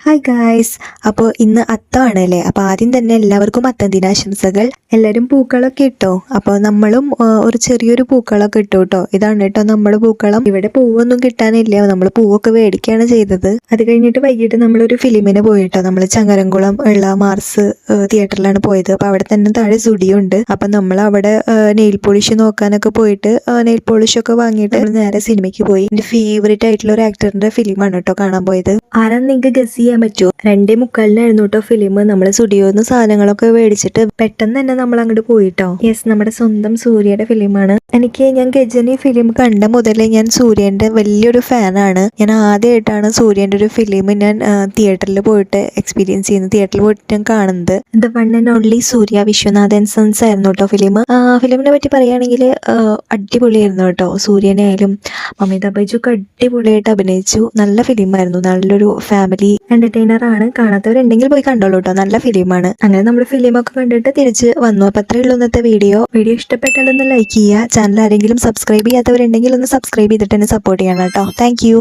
Hi guys. അപ്പോൾ ഇന്ന് അത്തമാണല്ലേ. അപ്പോൾ ആദ്യം തന്നെ എല്ലാവർക്കും അത്തം ദിനാശംസകൾ. എല്ലാവരും പൂക്കളൊക്കെ ഇട്ടോ? അപ്പോൾ നമ്മളും ഒരു ചെറിയൊരു പൂക്കളമൊക്കെ ഇട്ടു കേട്ടോ. ഇതാണ് കേട്ടോ നമ്മുടെ പൂക്കളം. ഇവിടെ പൂവൊന്നും കിട്ടാനില്ല, നമ്മൾ പൂവൊക്കെ മേടിക്കുകയാണ് ചെയ്തത്. അത് കഴിഞ്ഞിട്ട് വൈകിട്ട് നമ്മളൊരു ഫിലിമിന് പോയിട്ടോ. നമ്മൾ ചങ്ങരംകുളം ഉള്ള മാർസ് തിയേറ്ററിലാണ് പോയത്. അപ്പോൾ അവിടെ തന്നെ താഴെ സ്റ്റുഡിയോ ഉണ്ട്. അപ്പം നമ്മൾ അവിടെ നെയിൽ പോളിഷ് നോക്കാനൊക്കെ പോയിട്ട് നെയിൽ പോളിഷൊക്കെ വാങ്ങിയിട്ട് നമ്മൾ നേരെ സിനിമയ്ക്ക് പോയി. എൻ്റെ ഫേവറേറ്റ് ആയിട്ടുള്ള ഒരു ആക്ടറിൻ്റെ ഫിലിമാണ് കേട്ടോ കാണാൻ പോയത്. ആരാ നിങ്ങൾക്ക് ഗസ് ചെയ്യാൻ പറ്റുമോ? 2:45 കേട്ടോ ഫിലിം. നമ്മൾ സ്റ്റുഡിയോന്ന് സാധനങ്ങളൊക്കെ മേടിച്ചിട്ട് പെട്ടെന്ന് തന്നെ നമ്മൾ അങ്ങോട്ട് പോയിട്ടോ. യെസ്, നമ്മുടെ സ്വന്തം സൂര്യയുടെ ഫിലിമാണ്. ഞാൻ ഗജനി ഫിലിം കണ്ട മുതലേ ഞാൻ സൂര്യന്റെ വലിയൊരു ഫാനാണ്. ഞാൻ ആദ്യമായിട്ടാണ് സൂര്യന്റെ ഒരു ഫിലിം ഞാൻ തിയേറ്ററിൽ പോയിട്ട് എക്സ്പീരിയൻസ് ചെയ്യുന്നത്, തിയേറ്ററിൽ പോയിട്ട് ഞാൻ കാണുന്നത്. The one and only Surya Viswanathan sons ആയിരുന്നു കേട്ടോ ഫിലിം. ഫിലിമിനെ പറ്റി പറയുകയാണെങ്കിൽ അടിപൊളിയായിരുന്നു കേട്ടോ. സൂര്യനായാലും അമിതാഭ് ബച്ചൊക്കെ അടിപൊളിയായിട്ട് അഭിനയിച്ചു. നല്ല ഫിലിമായിരുന്നു, നല്ലൊരു ഫാമിലി എന്റർടൈനർ ആണ്. കാണാത്തവരുണ്ടെങ്കിൽ പോയി കണ്ടോളൂ കേട്ടോ, നല്ല ഫിലിമാണ്. അങ്ങനെ നമ്മുടെ ഫിലിമൊക്കെ കണ്ടിട്ട് തിരിച്ച് വന്നു. അപ്പോൾ അത്രയേ ഉള്ളൂ ഇന്നത്തെ വീഡിയോ. ഇഷ്ടപ്പെട്ടാലൊന്ന് ലൈക്ക് ചെയ്യുക. ചാനൽ ആരെങ്കിലും സബ്സ്ക്രൈബ് ചെയ്യാത്തവരുണ്ടെങ്കിൽ ഒന്ന് സബ്സ്ക്രൈബ് ചെയ്തിട്ട് തന്നെ സപ്പോർട്ട് ചെയ്യണം കേട്ടോ. താങ്ക്